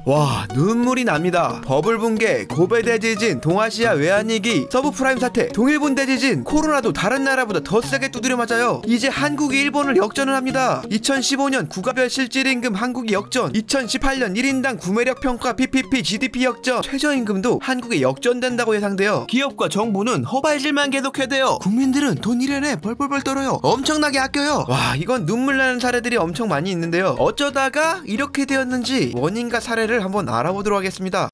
와, 눈물이 납니다. 버블 붕괴, 고베 대지진, 동아시아 외환위기, 서브프라임 사태, 동일본 대지진, 코로나도 다른 나라보다 더 세게 두드려 맞아요. 이제 한국이 일본을 역전을 합니다. 2015년 국가별 실질임금 한국이 역전, 2018년 1인당 구매력 평가 PPP GDP 역전, 최저임금도 한국에 역전된다고 예상돼요. 기업과 정부는 허발질만 계속해대요. 국민들은 돈 1년에 벌벌벌 떨어요. 엄청나게 아껴요. 와, 이건 눈물 나는 사례들이 엄청 많이 있는데요. 어쩌다가 이렇게 되었는지 원인과 사례를 한번 알아보도록 하겠습니다.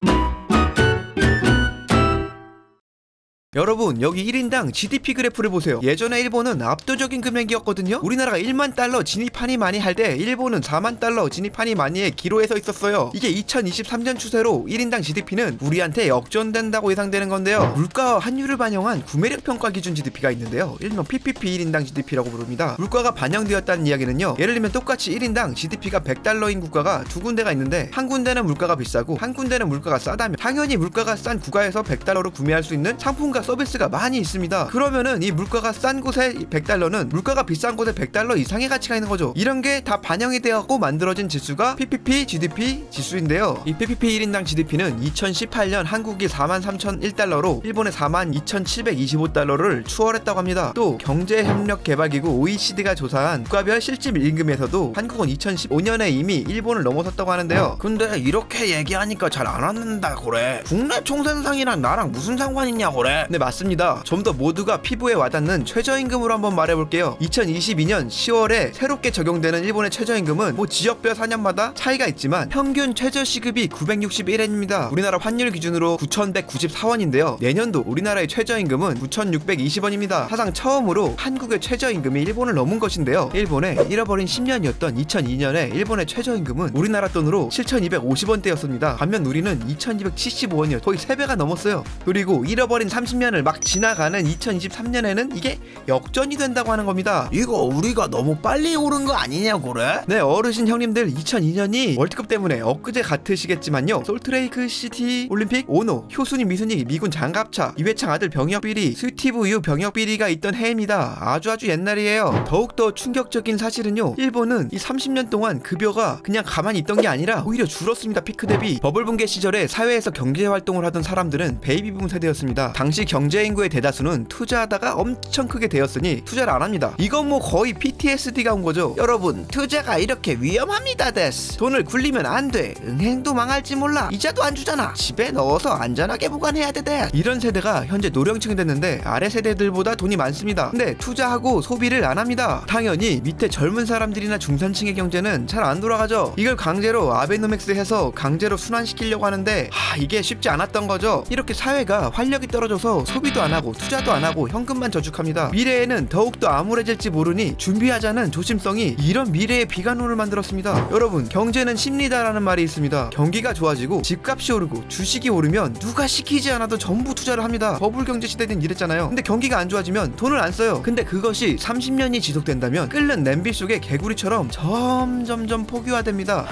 여러분, 여기 1인당 GDP 그래프를 보세요. 예전에 일본은 압도적인 금액이었거든요. 우리나라가 1만 달러 진입하니 많이 할 때 일본은 4만 달러 진입하니 많이의 기로에 서 있었어요. 이게 2023년 추세로 1인당 GDP는 우리한테 역전된다고 예상되는 건데요. 물가와 환율을 반영한 구매력 평가 기준 GDP가 있는데요. 일명 PPP 1인당 GDP라고 부릅니다. 물가가 반영되었다는 이야기는요, 예를 들면 똑같이 1인당 GDP가 100달러인 국가가 두 군데가 있는데 한 군데는 물가가 비싸고 한 군데는 물가가 싸다면 당연히 물가가 싼 국가에서 100달러로 구매할 수 있는 상품과 서비스가 많이 있습니다. 그러면은 이 물가가 싼 곳에 100달러는 물가가 비싼 곳에 100달러 이상의 가치가 있는 거죠. 이런 게 다 반영이 되었고 만들어진 지수가 PPP GDP 지수인데요. 이 PPP 1인당 GDP는 2018년 한국이 43,001달러로 일본의 42,725달러를 추월했다고 합니다. 또 경제협력개발기구 OECD가 조사한 국가별 실질임금에서도 한국은 2015년에 이미 일본을 넘어섰다고 하는데요. 근데 이렇게 얘기하니까 잘 안 왔는다 그래. 국내 총생산이랑 나랑 무슨 상관 있냐 그래. 네, 맞습니다. 좀 더 모두가 피부에 와닿는 최저임금으로 한번 말해볼게요. 2022년 10월에 새롭게 적용되는 일본의 최저임금은 뭐 지역별 4년마다 차이가 있지만 평균 최저시급이 961엔입니다. 우리나라 환율 기준으로 9,194원인데요. 내년도 우리나라의 최저임금은 9,620원입니다. 사상 처음으로 한국의 최저임금이 일본을 넘은 것인데요. 일본의 잃어버린 10년이었던 2002년에 일본의 최저임금은 우리나라 돈으로 7,250원대였습니다. 반면 우리는 2,275원이었죠. 거의 3배가 넘었어요. 그리고 잃어버린 30년을 막 지나가는 2023년에는 이게 역전이 된다고 하는 겁니다. 이거 우리가 너무 빨리 오른 거 아니냐 그래? 네, 어르신 형님들, 2002년이 월드컵 때문에 엊그제 같으시겠지만요, 솔트레이크 시티 올림픽, 오노, 효순이 미순이 미군 장갑차, 이회창 아들 병역비리, 스티브 유 병역비리가 있던 해입니다. 아주 옛날이에요. 더욱더 충격적인 사실은요, 일본은 이 30년 동안 급여가 그냥 가만히 있던 게 아니라 오히려 줄었습니다. 피크 대비. 버블 붕괴 시절에 사회에서 경제활동을 하던 사람들은 베이비붐 세대였습니다. 당시 경제인구의 대다수는 투자하다가 엄청 크게 되었으니 투자를 안 합니다. 이건 뭐 거의 PTSD가 온 거죠. 여러분, 투자가 이렇게 위험합니다 데스. 돈을 굴리면 안 돼. 은행도 망할지 몰라. 이자도 안 주잖아. 집에 넣어서 안전하게 보관해야 돼 데스. 이런 세대가 현재 노령층이 됐는데 아래 세대들보다 돈이 많습니다. 근데 투자하고 소비를 안 합니다. 당연히 밑에 젊은 사람들이나 중산층의 경제는 잘 안 돌아가죠. 이걸 강제로 아베노믹스 해서 강제로 순환시키려고 하는데 이게 쉽지 않았던 거죠. 이렇게 사회가 활력이 떨어져서 소비도 안 하고 투자도 안 하고 현금만 저축합니다. 미래에는 더욱더 암울해질지 모르니 준비하자는 조심성이 이런 미래의 비관론을 만들었습니다. 여러분, 경제는 심리다라는 말이 있습니다. 경기가 좋아지고 집값이 오르고 주식이 오르면 누가 시키지 않아도 전부 투자를 합니다. 버블 경제 시대는 이랬잖아요. 근데 경기가 안 좋아지면 돈을 안 써요. 근데 그것이 30년이 지속된다면 끓는 냄비 속의 개구리처럼 점점점 포규화됩니다.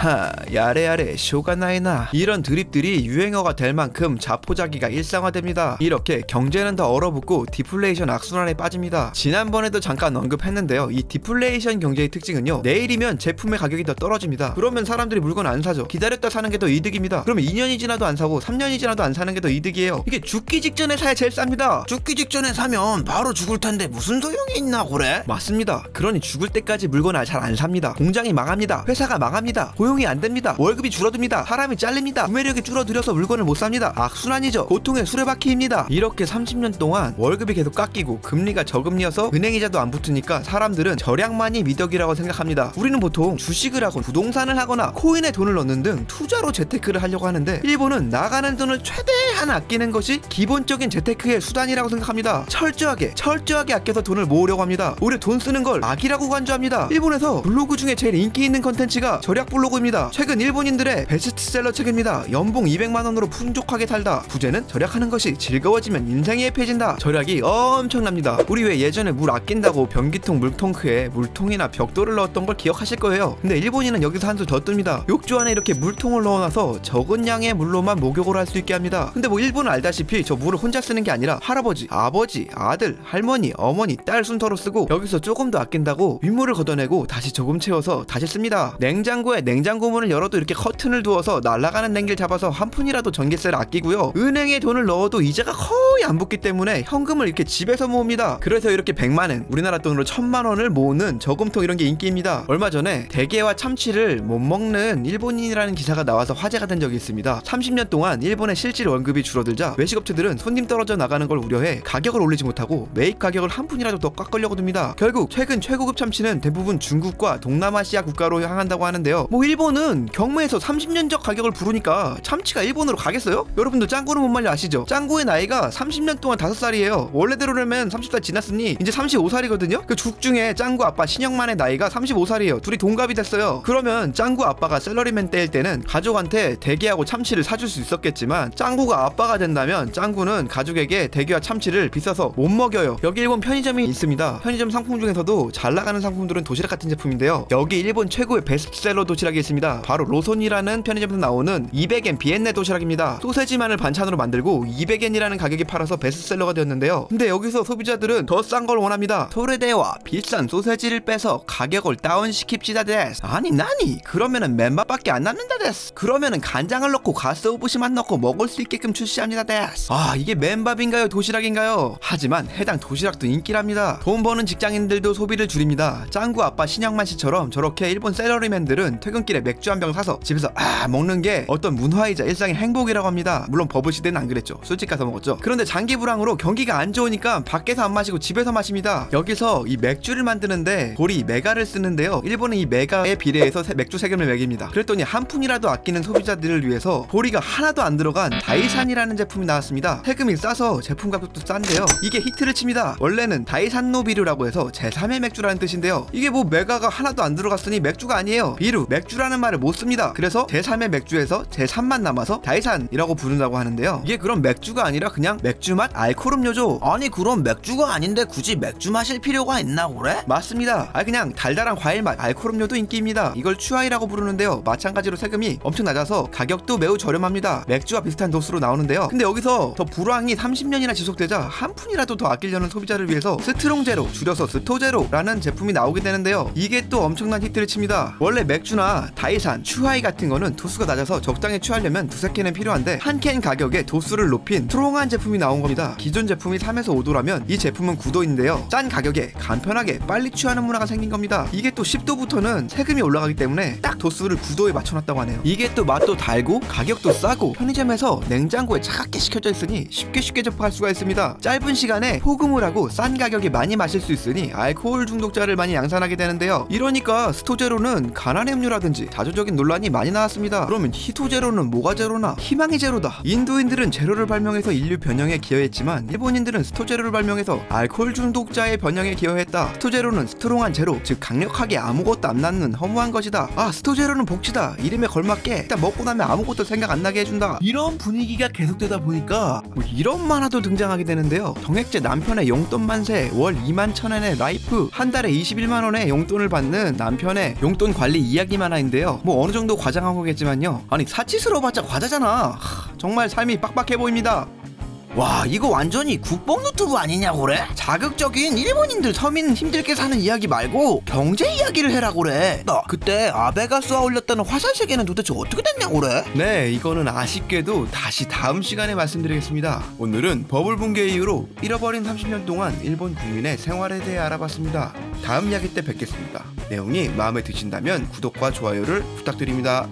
야래야래 쇼가 나이나. 이런 드립들이 유행어가 될 만큼 자포자기가 일상화됩니다. 이렇게 경제는 더 얼어붙고 디플레이션 악순환에 빠집니다. 지난번에도 잠깐 언급했는데요, 이 디플레이션 경제의 특징은요, 내일이면 제품의 가격이 더 떨어집니다. 그러면 사람들이 물건 안 사죠. 기다렸다 사는 게 더 이득입니다. 그러면 2년이 지나도 안 사고 3년이 지나도 안 사는 게 더 이득이에요. 이게 죽기 직전에 사야 제일 쌉니다. 죽기 직전에 사면 바로 죽을 텐데 무슨 소용이 있나 그래? 맞습니다. 그러니 죽을 때까지 물건을 잘 안 삽니다. 공장이 망합니다. 회사가 망합니다. 고용이 안 됩니다. 월급이 줄어듭니다. 사람이 잘립니다. 구매력이 줄어들어서 물건을 못 삽니다. 악순환이죠. 고통의 수레바퀴입니다. 이렇게 30년 동안 월급이 계속 깎이고 금리가 저금리여서 은행이자도 안 붙으니까 사람들은 절약만이 미덕이라고 생각합니다. 우리는 보통 주식을 하고 부동산을 하거나 코인에 돈을 넣는 등 투자로 재테크를 하려고 하는데, 일본은 나가는 돈을 최대한 아끼는 것이 기본적인 재테크의 수단이라고 생각합니다. 철저하게 아껴서 돈을 모으려고 합니다. 오히려 돈 쓰는 걸 악이라고 간주합니다. 일본에서 블로그 중에 제일 인기 있는 컨텐츠가 절약 블로그입니다. 최근 일본인들의 베스트셀러 책입니다. 연봉 200만원으로 풍족하게 살다. 부제는 절약하는 것이 즐거워지면 인생이 해피해진다. 절약이 엄청납니다. 우리 왜 예전에 물 아낀다고 변기통 물통크에 물통이나 벽돌을 넣었던 걸 기억하실 거예요. 근데 일본인은 여기서 한 수 더 뜹니다. 욕조 안에 이렇게 물통을 넣어놔서 적은 양의 물로만 목욕을 할 수 있게 합니다. 근데 뭐 일본은 알다시피 저 물을 혼자 쓰는 게 아니라 할아버지, 아버지, 아들, 할머니, 어머니, 딸 순서로 쓰고 여기서 조금 더 아낀다고 윗물을 걷어내고 다시 조금 채워서 다시 씁니다. 냉장고에 냉장고 문을 열어도 이렇게 커튼을 두어서 날아가는 냉기를 잡아서 한 푼이라도 전기세를 아끼고요. 은행에 돈을 넣어도 이자가 거의 안 붙기 때문에 현금을 이렇게 집에서 모읍니다. 그래서 이렇게 100만엔, 우리나라 돈으로 1000만원을 모으는 저금통 이런 게 인기입니다. 얼마 전에 대게와 참치를 못 먹는 일본인이라는 기사가 나와서 화제가 된 적이 있습니다. 30년 동안 일본의 실질 월급이 줄어들자 외식업체들은 손님 떨어져 나가는 걸 우려해 가격을 올리지 못하고 매입 가격을 한 푼이라도 더 깎으려고 듭니다. 결국 최근 최고급 참치는 대부분 중국과 동남아시아 국가로 향한다고 하는데요. 뭐 일본은 경매에서 30년 전 가격을 부르니까 참치가 일본으로 가겠어요? 여러분도 짱구는 못 말려 아시죠? 짱구의 나이가 30년 동안 5살이에요. 원래대로라면 30살 지났으니 이제 35살이거든요? 그 죽 중에 짱구 아빠 신영만의 나이가 35살이에요. 둘이 동갑이 됐어요. 그러면 짱구 아빠가 셀러리맨 때일 때는 가족한테 대게하고 참치를 사줄 수 있었겠지만 짱구가 아빠가 된다면 짱구는 가족에게 대게와 참치를 비싸서 못 먹여요. 여기 일본 편의점이 있습니다. 편의점 상품 중에서도 잘 나가는 상품들은 도시락 같은 제품인데요. 여기 일본 최고의 베스트셀러 도시락이 있습니다. 바로 로손이라는 편의점에서 나오는 200엔 비엔네 도시락입니다. 소세지만을 반찬으로 만들고 200엔이라는 가격이 팔아서 베스트셀러가 되었는데요. 근데 여기서 소비자들은 더 싼 걸 원합니다. 토레데와 비싼 소세지를 빼서 가격을 다운시킵시다 데스. 아니 나니 그러면은 맨밥밖에 안 남는다 데스. 그러면은 간장을 넣고 가스오부시만 넣고 먹을 수 있게끔 출시합니다 데스. 아 이게 맨밥인가요 도시락인가요? 하지만 해당 도시락도 인기랍니다. 돈 버는 직장인들도 소비를 줄입니다. 짱구 아빠 신영만 씨처럼 저렇게 일본 셀러리맨들은 퇴근길에 맥주 한 병 사서 집에서 먹는 게 어떤 문화이자 일상의 행복이라고 합니다. 물론 버블 시대는 안 그랬죠. 술집 가서 먹었죠. 그런데 장기 불황으로 경기가 안 좋으니까 밖에서 안 마시고 집에서 마십니다. 여기서 이 맥주를 만드는데 보리 메가를 쓰는데요. 일본은 이 메가에 비례해서 맥주 세금을 매깁니다. 그랬더니 한 푼이라도 아끼는 소비자들을 위해서 보리가 하나도 안 들어간 다이산이라는 제품이 나왔습니다. 세금이 싸서 제품 가격도 싼데요. 이게 히트를 칩니다. 원래는 다이산노 비류라고 해서 제3의 맥주라는 뜻인데요. 이게 뭐 메가가 하나도 안 들어갔으니 맥주가 아니에요. 비류, 맥주라는 말을 못 씁니다. 그래서 제3의 맥주에서 제3만 남아서 다이산이라고 부른다고 하는데요. 이게 그럼 맥주가 아니라 그냥 맥주 맛 알코올 음료죠. 아니 그럼 맥주가 아닌데 굳이 맥주 마실 필요가 있나 그래? 맞습니다. 그냥 달달한 과일 맛 알코올 음료도 인기입니다. 이걸 추아이라고 부르는데요. 마찬가지로 세금이 엄청 낮아서 가격도 매우 저렴합니다. 맥주와 비슷한 도수로 나오는데요. 근데 여기서 더 불황이 30년이나 지속되자 한 푼이라도 더 아끼려는 소비자를 위해서 스트롱제로 줄여서 스토제로라는 제품이 나오게 되는데요. 이게 또 엄청난 히트를 칩니다. 원래 맥주나 다이산, 추아이 같은 거는 도수가 낮아서 적당히 취하려면 두세 캔은 필요한데 한 캔 가격에 도수를 높인 스트롱한 제품이 나온 겁니다. 기존 제품이 3에서 5도라면 이 제품은 9도인데요. 싼 가격에 간편하게 빨리 취하는 문화가 생긴 겁니다. 이게 또 10도부터는 세금이 올라가기 때문에 딱 도수를 9도에 맞춰놨다고 하네요. 이게 또 맛도 달고 가격도 싸고 편의점에서 냉장고에 차갑게 식혀져 있으니 쉽게 접할 수가 있습니다. 짧은 시간에 포금을 하고 싼 가격에 많이 마실 수 있으니 알코올 중독자를 많이 양산하게 되는데요. 이러니까 스토제로는 가난의 음료라든지 다조적인 논란이 많이 나왔습니다. 그러면 히토제로는 뭐가 제로나? 희망이 제로다. 인도인들은 제로를 발명해서 인류 변형에 기여했지만 일본인들은 스토제로를 발명해서 알코올 중독자의 변형에 기여했다. 스토제로는 스트롱한 제로, 즉 강력하게 아무것도 안 낳는 허무한 것이다. 스토제로는 복지다. 이름에 걸맞게 일단 먹고 나면 아무것도 생각 안 나게 해준다. 이런 분위기가 계속되다 보니까 뭐 이런 만화도 등장하게 되는데요. 정액제 남편의 용돈 만세, 월 21,000엔의 라이프, 한 달에 21만원의 용돈을 받는 남편의 용돈 관리 이야기 만화인데요. 뭐 어느 정도 과장한 거겠지만요. 아니 사치스러워봤자 과자잖아. 정말 삶이 빡빡해 보입니다. 와 이거 완전히 국뽕 유튜브 아니냐 그래? 자극적인 일본인들 서민 힘들게 사는 이야기 말고 경제 이야기를 해라 그래. 나 그때 아베가 쏘아 올렸다는 화살세계는 도대체 어떻게 됐냐 그래? 네 이거는 아쉽게도 다시 다음 시간에 말씀드리겠습니다. 오늘은 버블 붕괴 이후로 잃어버린 30년 동안 일본 국민의 생활에 대해 알아봤습니다. 다음 이야기 때 뵙겠습니다. 내용이 마음에 드신다면 구독과 좋아요를 부탁드립니다.